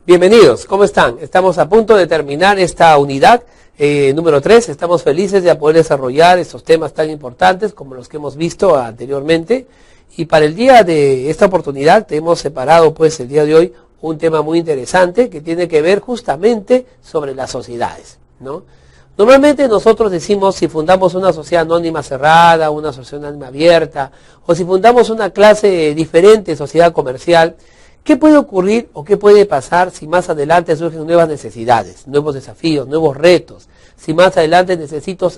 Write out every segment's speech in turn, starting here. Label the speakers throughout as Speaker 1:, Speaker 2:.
Speaker 1: Bienvenidos, ¿cómo están? Estamos a punto de terminar esta unidad número 3. Estamos felices de poder desarrollar estos temas tan importantes como los que hemos visto anteriormente. Y para el día de esta oportunidad te hemos separado pues el día de hoy un tema muy interesante que tiene que ver justamente sobre las sociedades, ¿no? Normalmente nosotros decimos si fundamos una sociedad anónima cerrada, una sociedad anónima abierta, o si fundamos una clase diferente, sociedad comercial, ¿qué puede ocurrir o qué puede pasar si más adelante surgen nuevas necesidades, nuevos desafíos, nuevos retos? Si más adelante necesito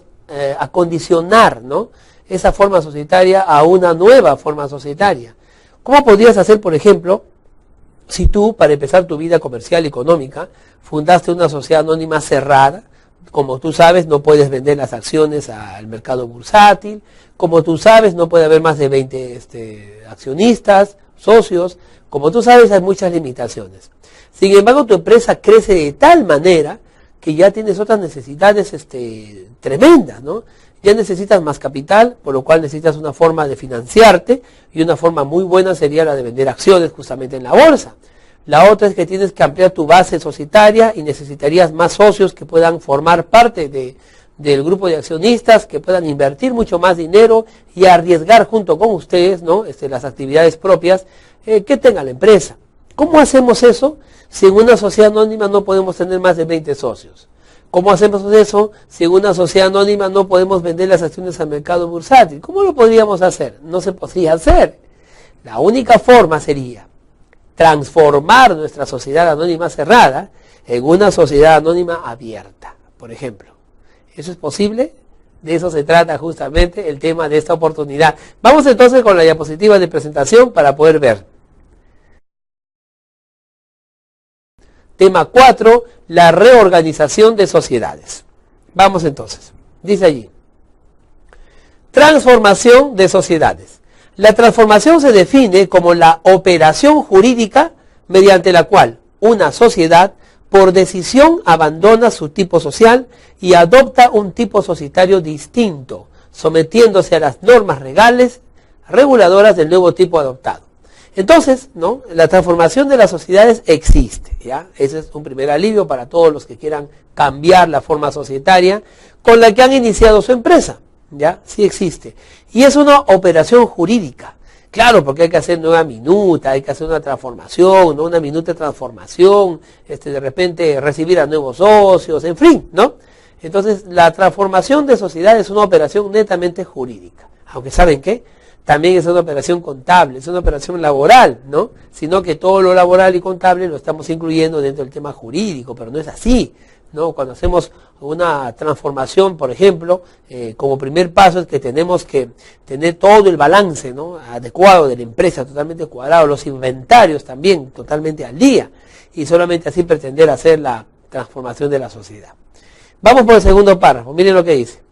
Speaker 1: acondicionar, ¿no?, esa forma societaria a una nueva forma societaria. ¿Cómo podrías hacer, por ejemplo, si tú, para empezar tu vida comercial y económica, fundaste una sociedad anónima cerrada? Como tú sabes, no puedes vender las acciones al mercado bursátil. Como tú sabes, no puede haber más de 20 accionistas, socios. Como tú sabes, hay muchas limitaciones. Sin embargo, tu empresa crece de tal manera que ya tienes otras necesidades tremendas, ¿no? Ya necesitas más capital, por lo cual necesitas una forma de financiarte, y una forma muy buena sería la de vender acciones justamente en la bolsa. La otra es que tienes que ampliar tu base societaria y necesitarías más socios que puedan formar parte del grupo de accionistas, que puedan invertir mucho más dinero y arriesgar junto con ustedes, ¿no?, las actividades propias que tenga la empresa. ¿Cómo hacemos eso si en una sociedad anónima no podemos tener más de 20 socios? ¿Cómo hacemos eso si en una sociedad anónima no podemos vender las acciones al mercado bursátil? ¿Cómo lo podríamos hacer? No se podría hacer. La única forma sería transformar nuestra sociedad anónima cerrada en una sociedad anónima abierta, por ejemplo. ¿Eso es posible? De eso se trata justamente el tema de esta oportunidad. Vamos entonces con la diapositiva de presentación para poder ver. Tema 4, la reorganización de sociedades. Vamos entonces. Dice allí: transformación de sociedades. La transformación se define como la operación jurídica mediante la cual una sociedad, por decisión, abandona su tipo social y adopta un tipo societario distinto, sometiéndose a las normas legales reguladoras del nuevo tipo adoptado. Entonces, ¿no?, la transformación de las sociedades existe, ¿ya? Ese es un primer alivio para todos los que quieran cambiar la forma societaria con la que han iniciado su empresa, ¿ya? Sí existe. Y es una operación jurídica. Claro, porque hay que hacer nueva minuta, hay que hacer una transformación, ¿no?, una minuta de transformación, de repente recibir a nuevos socios, en fin, ¿no? Entonces, la transformación de sociedades es una operación netamente jurídica. Aunque, ¿saben qué? También es una operación contable, es una operación laboral, ¿no? Sino que todo lo laboral y contable lo estamos incluyendo dentro del tema jurídico, pero no es así, ¿no? Cuando hacemos una transformación, por ejemplo, como primer paso es que tenemos que tener todo el balance, ¿no?, adecuado de la empresa, totalmente cuadrado, los inventarios también totalmente al día, y solamente así pretender hacer la transformación de la sociedad. Vamos por el segundo párrafo, miren lo que dice.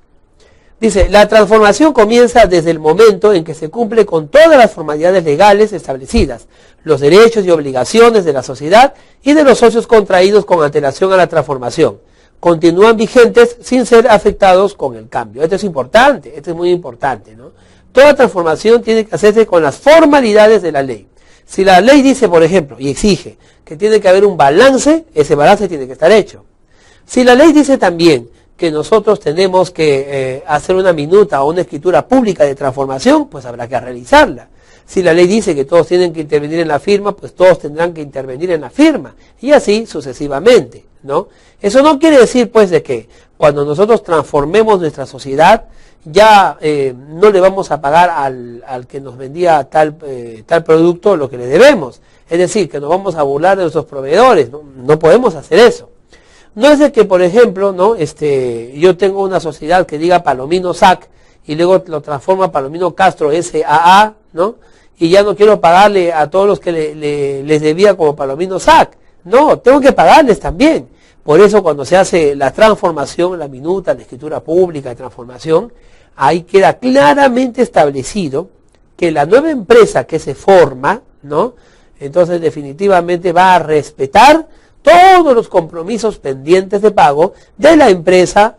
Speaker 1: Dice: la transformación comienza desde el momento en que se cumple con todas las formalidades legales establecidas, los derechos y obligaciones de la sociedad y de los socios contraídos con antelación a la transformación continúan vigentes sin ser afectados con el cambio. Esto es importante, esto es muy importante, ¿no? Toda transformación tiene que hacerse con las formalidades de la ley. Si la ley dice, por ejemplo, y exige que tiene que haber un balance, ese balance tiene que estar hecho. Si la ley dice también que nosotros tenemos que hacer una minuta o una escritura pública de transformación, pues habrá que realizarla. Si la ley dice que todos tienen que intervenir en la firma, pues todos tendrán que intervenir en la firma, y así sucesivamente, ¿no? Eso no quiere decir, pues, de que cuando nosotros transformemos nuestra sociedad, ya no le vamos a pagar al que nos vendía tal producto lo que le debemos. Es decir, que nos vamos a burlar de nuestros proveedores, no podemos hacer eso. No es de que, por ejemplo, ¿no?, yo tengo una sociedad que diga Palomino SAC y luego lo transformo a Palomino Castro SAA, ¿no?, y ya no quiero pagarle a todos los que les debía como Palomino SAC. No, tengo que pagarles también. Por eso cuando se hace la transformación, la minuta, la escritura pública de transformación, ahí queda claramente establecido que la nueva empresa que se forma, ¿no?, entonces definitivamente va a respetar todos los compromisos pendientes de pago de la empresa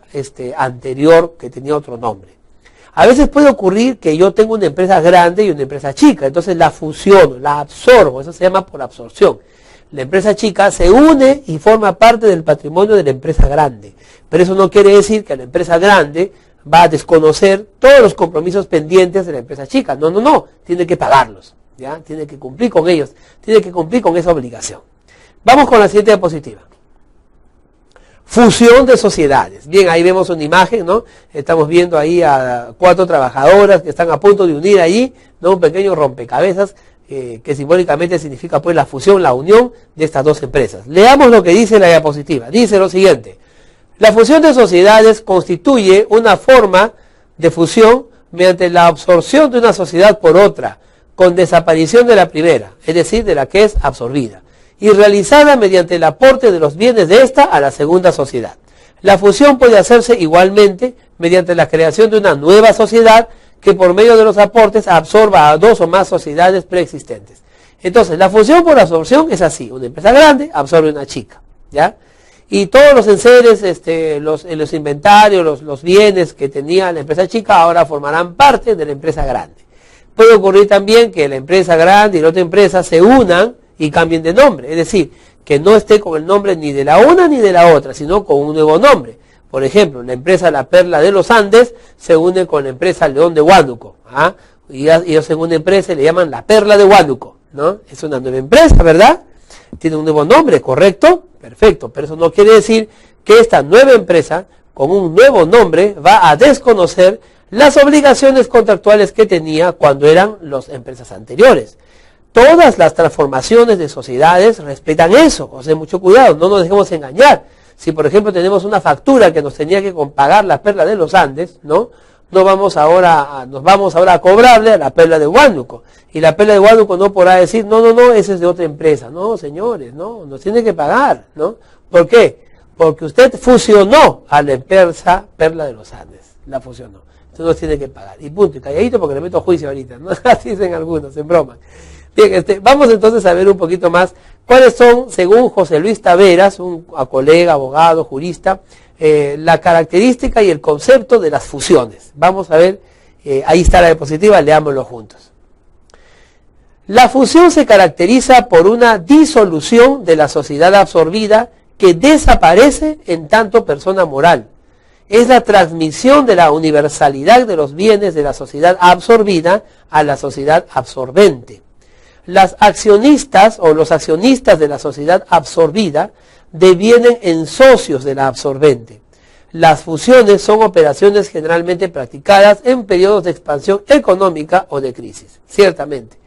Speaker 1: anterior que tenía otro nombre. A veces puede ocurrir que yo tengo una empresa grande y una empresa chica, entonces la fusiono, la absorbo, eso se llama por absorción. la empresa chica se une y forma parte del patrimonio de la empresa grande. Pero eso no quiere decir que la empresa grande va a desconocer todos los compromisos pendientes de la empresa chica. No, no, no, tiene que pagarlos, ¿ya? Tiene que cumplir con ellos, tiene que cumplir con esa obligación. Vamos con la siguiente diapositiva. Fusión de sociedades. Bien, ahí vemos una imagen, ¿no? Estamos viendo ahí a 4 trabajadoras que están a punto de unir allí, ¿no? Un pequeño rompecabezas que simbólicamente significa pues la fusión, la unión de estas 2 empresas. Leamos lo que dice la diapositiva. Dice lo siguiente: la fusión de sociedades constituye una forma de fusión mediante la absorción de una sociedad por otra, con desaparición de la primera, es decir, de la que es absorbida, y realizada mediante el aporte de los bienes de esta a la segunda sociedad. La fusión puede hacerse igualmente mediante la creación de una nueva sociedad que por medio de los aportes absorba a 2 o más sociedades preexistentes. Entonces, la fusión por absorción es así: una empresa grande absorbe una chica, ¿ya? Y todos los enseres, los inventarios, los bienes que tenía la empresa chica ahora formarán parte de la empresa grande. Puede ocurrir también que la empresa grande y la otra empresa se unan y cambien de nombre, es decir, que no esté con el nombre ni de la una ni de la otra, sino con un nuevo nombre. Por ejemplo, la empresa La Perla de los Andes se une con la empresa León de Huánuco, ¿ah? Y ellos en una empresa le llaman La Perla de Huánuco, ¿no? Es una nueva empresa, ¿verdad? Tiene un nuevo nombre, ¿correcto? Perfecto, pero eso no quiere decir que esta nueva empresa, con un nuevo nombre, va a desconocer las obligaciones contractuales que tenía cuando eran las empresas anteriores. Todas las transformaciones de sociedades respetan eso, o sea, mucho cuidado, no nos dejemos engañar. Si por ejemplo tenemos una factura que nos tenía que pagar La Perla de los Andes, ¿no? Nos vamos ahora a cobrarle a La Perla de Huánuco. Y La Perla de Huánuco no podrá decir, no, no, no, ese es de otra empresa. No, señores, no, nos tiene que pagar, ¿no? ¿Por qué? Porque usted fusionó a la empresa Perla de los Andes, la fusionó. Entonces nos tiene que pagar. Y punto, y calladito porque le meto juicio ahorita, ¿no? Así dicen algunos, en broma. Bien, vamos entonces a ver un poquito más cuáles son, según José Luis Taveras, un colega, abogado, jurista, la característica y el concepto de las fusiones. Vamos a ver, ahí está la diapositiva, leámoslo juntos. La fusión se caracteriza por una disolución de la sociedad absorbida que desaparece en tanto persona moral. Es la transmisión de la universalidad de los bienes de la sociedad absorbida a la sociedad absorbente. Las accionistas o los accionistas de la sociedad absorbida devienen en socios de la absorbente. Las fusiones son operaciones generalmente practicadas en periodos de expansión económica o de crisis, ciertamente.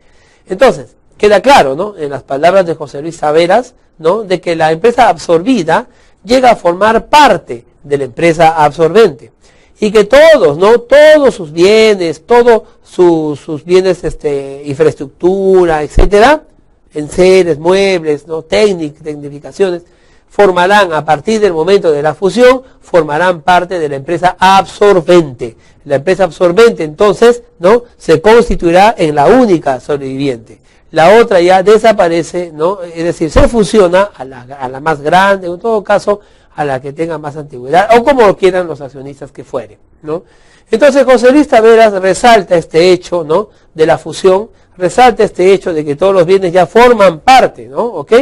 Speaker 1: Entonces, queda claro, ¿no?, en las palabras de José Luis Taveras, ¿no?, de que la empresa absorbida llega a formar parte de la empresa absorbente. Y que todos, ¿no?, todos sus bienes, todos sus bienes, infraestructura, etcétera, enseres, muebles, ¿no?, tecnificaciones, formarán, a partir del momento de la fusión, formarán parte de la empresa absorbente. La empresa absorbente, entonces, ¿no?, se constituirá en la única sobreviviente. La otra ya desaparece, ¿no?, es decir, se fusiona a la más grande, en todo caso, a la que tenga más antigüedad, o como quieran los accionistas que fueren, ¿no? Entonces José Luis Taveras resalta este hecho, ¿no?, de la fusión, resalta este hecho de que todos los bienes ya forman parte, ¿no?, ¿ok?,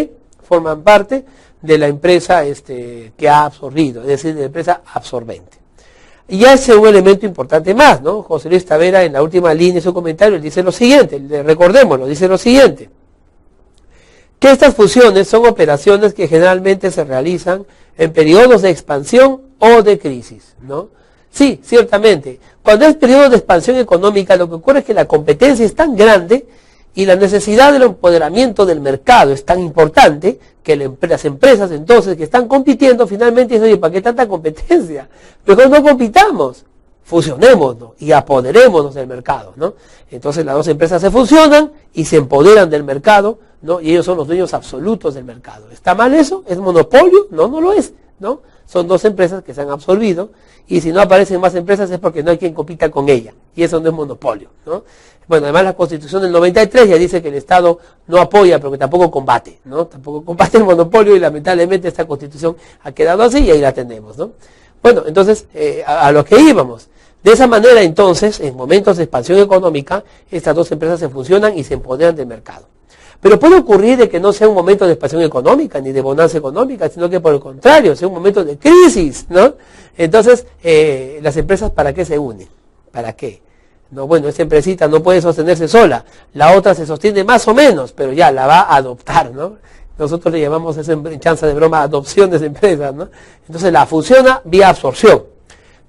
Speaker 1: forman parte de la empresa que ha absorbido, es decir, de la empresa absorbente. Y ya es un elemento importante más, ¿no? José Luis Taveras, en la última línea de su comentario, dice lo siguiente, recordémoslo, dice lo siguiente: que estas fusiones son operaciones que generalmente se realizan en periodos de expansión o de crisis, ¿no? Sí, ciertamente. Cuando es periodo de expansión económica, lo que ocurre es que la competencia es tan grande y la necesidad del empoderamiento del mercado es tan importante que las empresas entonces que están compitiendo finalmente dicen, oye, ¿para qué tanta competencia? Mejor no compitamos, fusionémonos y apoderémonos del mercado, ¿no? Entonces las 2 empresas se fusionan y se empoderan del mercado, ¿no?, y ellos son los dueños absolutos del mercado. ¿Está mal eso? ¿Es monopolio? No, no lo es, ¿no? Son 2 empresas que se han absorbido y si no aparecen más empresas es porque no hay quien compita con ella y eso no es monopolio, ¿no? Bueno, además la Constitución del 93 ya dice que el Estado no apoya pero que tampoco combate, ¿no? Tampoco combate el monopolio y lamentablemente esta Constitución ha quedado así y ahí la tenemos, ¿no? Bueno, entonces a lo que íbamos. De esa manera entonces, en momentos de expansión económica, estas 2 empresas se fusionan y se empoderan del mercado. Pero puede ocurrir de que no sea un momento de expansión económica ni de bonanza económica, sino que por el contrario, sea un momento de crisis, ¿no? Entonces, las empresas, ¿para qué se unen? ¿Para qué? No, bueno, esta empresita no puede sostenerse sola, la otra se sostiene más o menos, pero ya la va a adoptar, ¿no? Nosotros le llamamos esa chanza de broma adopciones de empresas, ¿no? Entonces la fusiona vía absorción.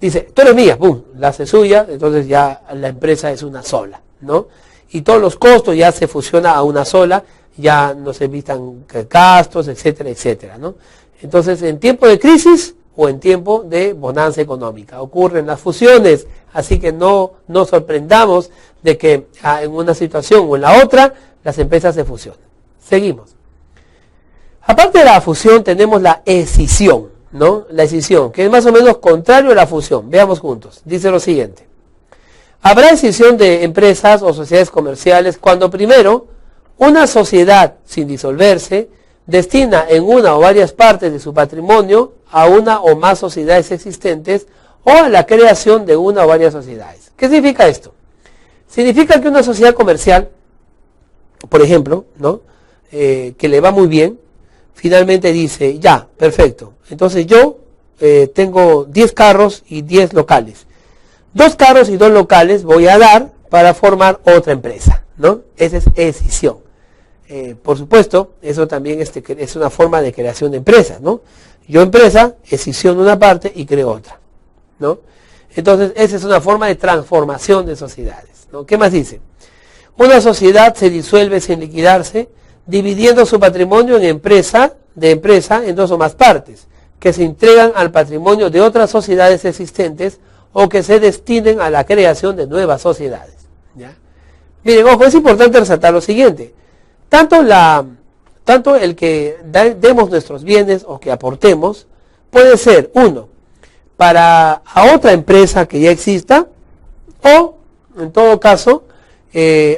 Speaker 1: Dice, tú eres mía, pum, la hace suya, entonces ya la empresa es una sola, ¿no? Y todos los costos ya se fusiona a una sola, ya no se evitan gastos, etcétera, etcétera, ¿no? Entonces, en tiempo de crisis o en tiempo de bonanza económica ocurren las fusiones, así que no nos sorprendamos de que en una situación o en la otra las empresas se fusionan. Seguimos. Aparte de la fusión tenemos la escisión, ¿no? La escisión, que es más o menos contrario a la fusión. Veamos juntos. Dice lo siguiente. Habrá escisión de empresas o sociedades comerciales cuando primero una sociedad, sin disolverse, destina en una o varias partes de su patrimonio a una o más sociedades existentes o a la creación de una o varias sociedades. ¿Qué significa esto? Significa que una sociedad comercial, por ejemplo, ¿no? Que le va muy bien, finalmente dice, ya, perfecto, entonces yo tengo 10 carros y 10 locales. 2 carros y 2 locales voy a dar para formar otra empresa, ¿no? Esa es escisión. Por supuesto, eso también es una forma de creación de empresas, ¿no? Yo empresa, escisiono una parte y creo otra, ¿no? Entonces, esa es una forma de transformación de sociedades, ¿no? ¿Qué más dice? Una sociedad se disuelve sin liquidarse, dividiendo su patrimonio en empresa en 2 o más partes, que se entregan al patrimonio de otras sociedades existentes o que se destinen a la creación de nuevas sociedades, ¿ya? Miren, ojo, es importante resaltar lo siguiente. Tanto el que demos nuestros bienes o que aportemos puede ser, uno, a otra empresa que ya exista, o, en todo caso,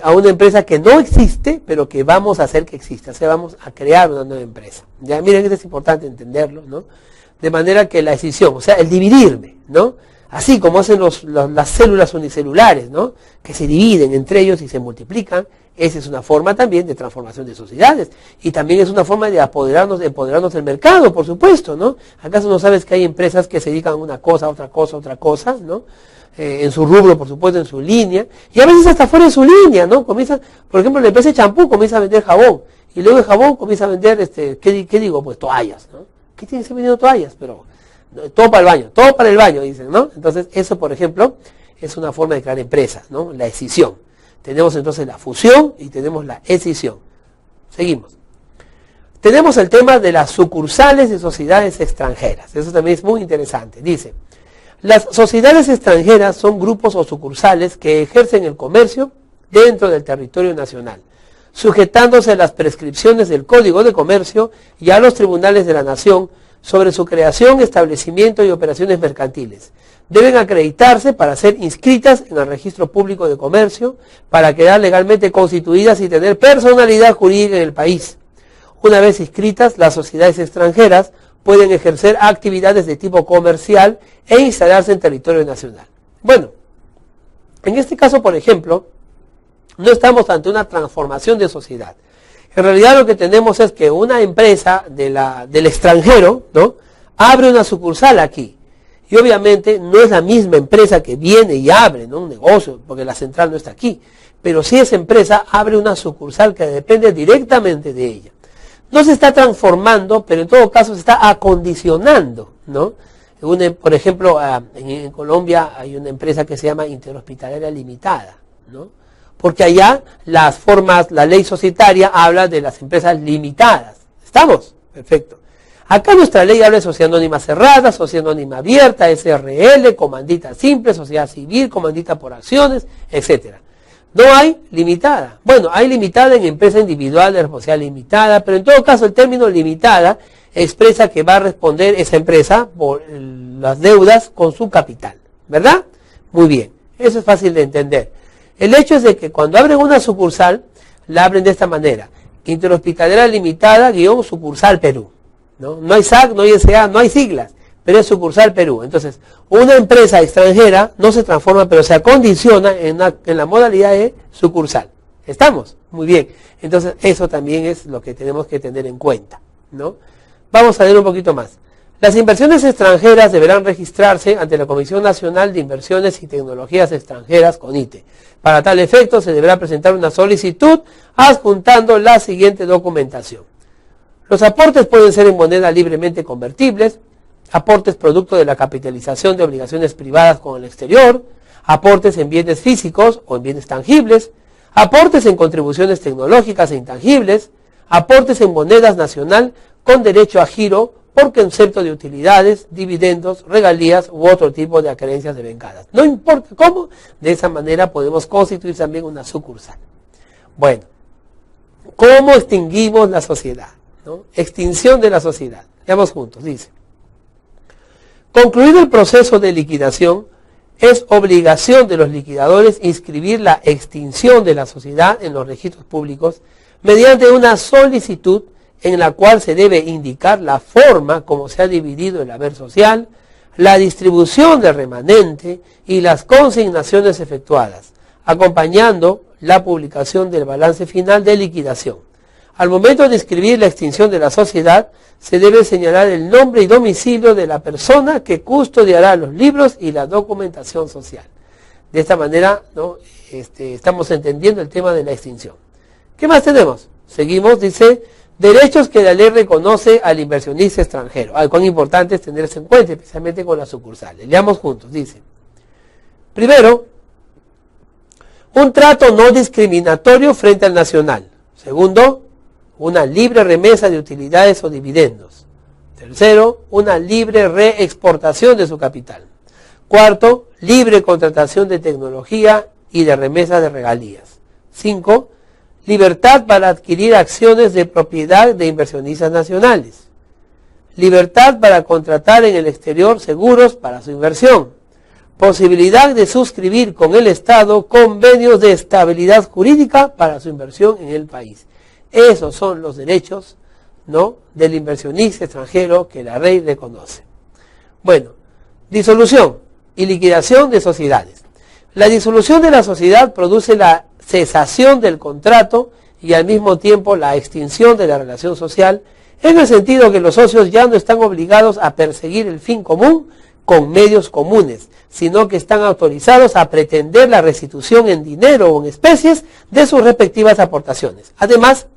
Speaker 1: a una empresa que no existe, pero que vamos a hacer que exista. O sea, vamos a crear una nueva empresa. Ya, miren, esto es importante entenderlo, ¿no? De manera que la escisión, o sea, el dividirme, ¿no? Así como hacen las células unicelulares, ¿no? Que se dividen entre ellos y se multiplican. Esa es una forma también de transformación de sociedades. Y también es una forma de apoderarnos del mercado, por supuesto, ¿no? ¿Acaso no sabes que hay empresas que se dedican a una cosa, otra cosa, ¿no? En su rubro, por supuesto, en su línea. Y a veces hasta fuera de su línea, ¿no? Comienza, por ejemplo, la empresa de champú comienza a vender jabón. Y luego el jabón comienza a vender, ¿qué digo? Pues toallas, ¿no? ¿Qué tiene que ser vendiendo toallas? Pero todo para el baño, todo para el baño, dicen, ¿no? Entonces, eso, por ejemplo, es una forma de crear empresas, ¿no? La escisión. Tenemos entonces la fusión y tenemos la escisión. Seguimos. Tenemos el tema de las sucursales de sociedades extranjeras. Eso también es muy interesante. Dice, las sociedades extranjeras son grupos o sucursales que ejercen el comercio dentro del territorio nacional, sujetándose a las prescripciones del Código de Comercio y a los tribunales de la nación sobre su creación, establecimiento y operaciones mercantiles. Deben acreditarse para ser inscritas en el registro público de comercio, para quedar legalmente constituidas y tener personalidad jurídica en el país. Una vez inscritas, las sociedades extranjeras pueden ejercer actividades de tipo comercial e instalarse en territorio nacional. Bueno, en este caso, por ejemplo, no estamos ante una transformación de sociedad. En realidad lo que tenemos es que una empresa del extranjero, ¿no?, abre una sucursal aquí. Y obviamente no es la misma empresa que viene y abre, ¿no?, un negocio, porque la central no está aquí. Pero sí esa empresa abre una sucursal que depende directamente de ella. No se está transformando, pero en todo caso se está acondicionando, ¿no? Por ejemplo, en Colombia hay una empresa que se llama Interhospitalaria Limitada, ¿no? Porque allá las formas, la ley societaria habla de las empresas limitadas. ¿Estamos? Perfecto. Acá nuestra ley habla de sociedad anónima cerrada, sociedad anónima abierta, SRL, comandita simple, sociedad civil, comandita por acciones, etcétera. No hay limitada. Bueno, hay limitada en empresa individual de responsabilidad limitada, pero en todo caso el término limitada expresa que va a responder esa empresa por las deudas con su capital, ¿verdad? Muy bien, eso es fácil de entender. El hecho es de que cuando abren una sucursal, la abren de esta manera: Interhospitalaria Limitada _ sucursal Perú, ¿no? No hay SAC, no hay SA, no hay siglas, pero es sucursal Perú. Entonces, una empresa extranjera no se transforma, pero se acondiciona en la modalidad de sucursal. ¿Estamos? Muy bien. Entonces, eso también es lo que tenemos que tener en cuenta, ¿no? Vamos a ver un poquito más. Las inversiones extranjeras deberán registrarse ante la Comisión Nacional de Inversiones y Tecnologías Extranjeras, CONITE. Para tal efecto, se deberá presentar una solicitud adjuntando la siguiente documentación. Los aportes pueden ser en moneda libremente convertibles, aportes producto de la capitalización de obligaciones privadas con el exterior, aportes en bienes físicos o en bienes tangibles, aportes en contribuciones tecnológicas e intangibles, aportes en monedas nacional con derecho a giro por concepto de utilidades, dividendos, regalías u otro tipo de acreencias devengadas. No importa cómo, de esa manera podemos constituir también una sucursal. Bueno, ¿cómo extinguimos la sociedad? ¿No? Extinción de la sociedad. Veamos juntos, dice. Concluido el proceso de liquidación, es obligación de los liquidadores inscribir la extinción de la sociedad en los registros públicos mediante una solicitud en la cual se debe indicar la forma como se ha dividido el haber social, la distribución del remanente y las consignaciones efectuadas, acompañando la publicación del balance final de liquidación. Al momento de inscribir la extinción de la sociedad, se debe señalar el nombre y domicilio de la persona que custodiará los libros y la documentación social. De esta manera, ¿no? Estamos entendiendo el tema de la extinción. ¿Qué más tenemos? Seguimos, dice, derechos que la ley reconoce al inversionista extranjero. Cuán importante es tenerse en cuenta, especialmente con las sucursales. Leamos juntos, dice. Primero, un trato no discriminatorio frente al nacional. Segundo, una libre remesa de utilidades o dividendos. Tercero, una libre reexportación de su capital. Cuarto, libre contratación de tecnología y de remesa de regalías. 5. Libertad para adquirir acciones de propiedad de inversionistas nacionales. Libertad para contratar en el exterior seguros para su inversión. Posibilidad de suscribir con el Estado convenios de estabilidad jurídica para su inversión en el país. Esos son los derechos, ¿no?, del inversionista extranjero que la ley reconoce. Bueno, disolución y liquidación de sociedades. La disolución de la sociedad produce la cesación del contrato y al mismo tiempo la extinción de la relación social, en el sentido que los socios ya no están obligados a perseguir el fin común con medios comunes, sino que están autorizados a pretender la restitución en dinero o en especies de sus respectivas aportaciones. Además,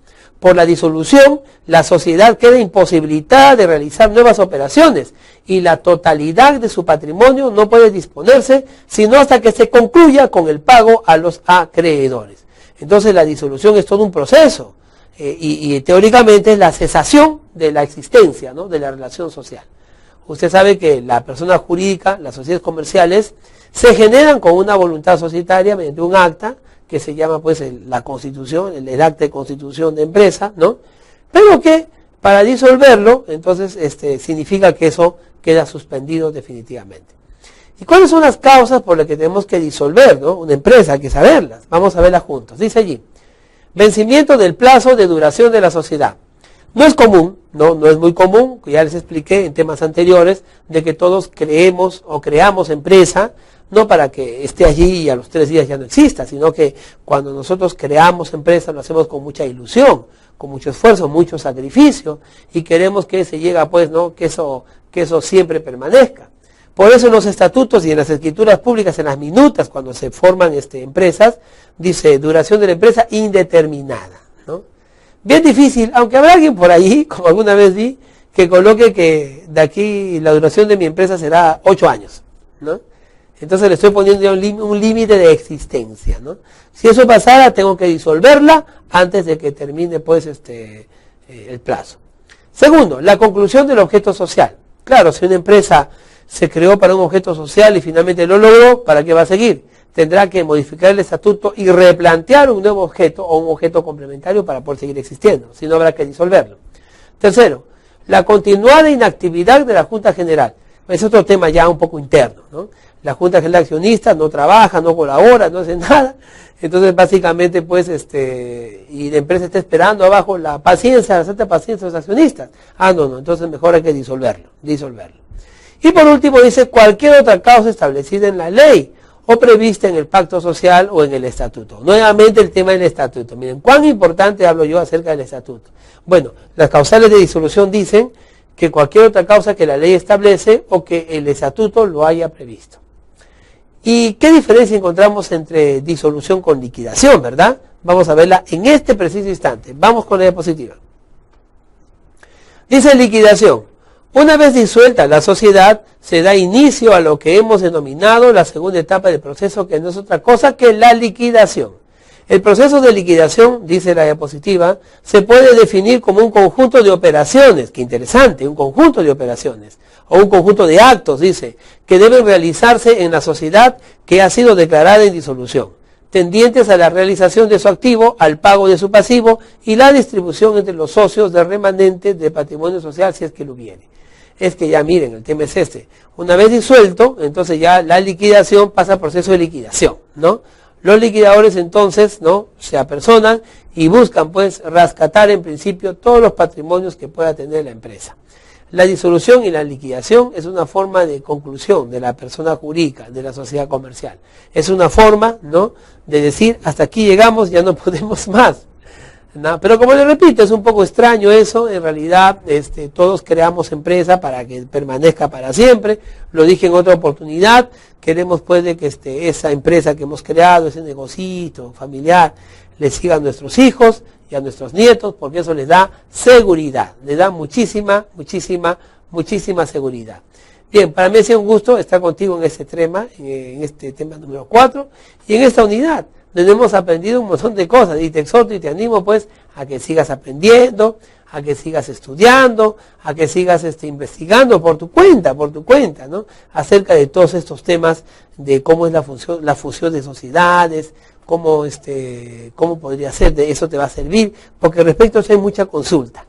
Speaker 1: por la disolución, la sociedad queda imposibilitada de realizar nuevas operaciones y la totalidad de su patrimonio no puede disponerse sino hasta que se concluya con el pago a los acreedores. Entonces la disolución es todo un proceso y teóricamente es la cesación de la existencia, ¿no?, de la relación social. Usted sabe que la persona jurídica, las sociedades comerciales, se generan con una voluntad societaria mediante un acta que se llama pues la constitución, el acta de constitución de empresa, ¿no? Pero que para disolverlo, entonces significa que eso queda suspendido definitivamente. ¿Y cuáles son las causas por las que tenemos que disolver, ¿no?, una empresa? Hay que saberlas. Vamos a verlas juntos. Dice allí, vencimiento del plazo de duración de la sociedad. No es común, no es muy común, ya les expliqué en temas anteriores, de que todos creemos o creamos empresa, no para que esté allí y a los 3 días ya no exista, sino que cuando nosotros creamos empresa lo hacemos con mucha ilusión, con mucho esfuerzo, mucho sacrificio, y queremos que se llegue, pues, ¿no?, que eso siempre permanezca. Por eso en los estatutos y en las escrituras públicas, en las minutas, cuando se forman empresas, dice duración de la empresa indeterminada, ¿no? Bien difícil, aunque habrá alguien por ahí, como alguna vez vi, que coloque que de aquí la duración de mi empresa será 8 años, ¿no? Entonces le estoy poniendo ya un límite de existencia, ¿no? Si eso pasara, tengo que disolverla antes de que termine pues el plazo. Segundo, la conclusión del objeto social. Claro, si una empresa se creó para un objeto social y finalmente lo logró, ¿para qué va a seguir? Tendrá que modificar el estatuto y replantear un nuevo objeto o un objeto complementario para poder seguir existiendo, si no habrá que disolverlo. Tercero, la continuada inactividad de la Junta General. Es otro tema ya un poco interno, ¿no? La Junta General de Accionistas no trabaja, no colabora, no hace nada. Entonces, básicamente, pues, y la empresa está esperando abajo la paciencia, la santa paciencia de los accionistas. No, entonces mejor hay que disolverlo. Y por último dice, cualquier otra causa establecida en la ley o prevista en el pacto social o en el estatuto. Nuevamente el tema del estatuto. Miren, cuán importante hablo yo acerca del estatuto. Bueno, las causales de disolución dicen que cualquier otra causa que la ley establece o que el estatuto lo haya previsto. ¿Y qué diferencia encontramos entre disolución con liquidación, verdad? Vamos a verla en este preciso instante. Vamos con la diapositiva. Dice liquidación. Una vez disuelta la sociedad, se da inicio a lo que hemos denominado la segunda etapa del proceso, que no es otra cosa que la liquidación. El proceso de liquidación, dice la diapositiva, se puede definir como un conjunto de operaciones, qué interesante, un conjunto de operaciones, o un conjunto de actos, dice, que deben realizarse en la sociedad que ha sido declarada en disolución, tendientes a la realización de su activo, al pago de su pasivo y la distribución entre los socios de remanentes de patrimonio social, si es que lo hubiere. Es que ya miren, el tema es este. Una vez disuelto, entonces ya la liquidación pasa al proceso de liquidación, ¿no? Los liquidadores entonces, ¿no?, se apersonan y buscan pues rescatar en principio todos los patrimonios que pueda tener la empresa. La disolución y la liquidación es una forma de conclusión de la persona jurídica, de la sociedad comercial. Es una forma, ¿no?, de decir, hasta aquí llegamos, ya no podemos más. ¿No? Pero como les repito, es un poco extraño eso. En realidad todos creamos empresa para que permanezca para siempre. Lo dije en otra oportunidad, queremos pues de que esa empresa que hemos creado, ese negocito familiar, le siga a nuestros hijos y a nuestros nietos, porque eso les da seguridad, les da muchísima seguridad. Bien, para mí ha sido un gusto estar contigo en este tema número 4 y en esta unidad, donde hemos aprendido un montón de cosas, y te exhorto y te animo pues a que sigas aprendiendo, a que sigas estudiando, a que sigas investigando por tu cuenta, ¿no?, acerca de todos estos temas de cómo es la fusión de sociedades, cómo podría ser, de eso te va a servir, porque respecto a eso hay mucha consulta,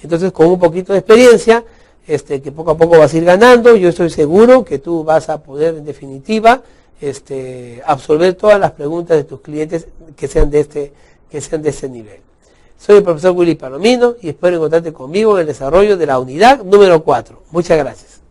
Speaker 1: Entonces, con un poquito de experiencia, que poco a poco vas a ir ganando, yo estoy seguro que tú vas a poder en definitiva absorber todas las preguntas de tus clientes que sean de este nivel. Soy el profesor Willy Palomino y espero encontrarte conmigo en el desarrollo de la unidad número 4. Muchas gracias.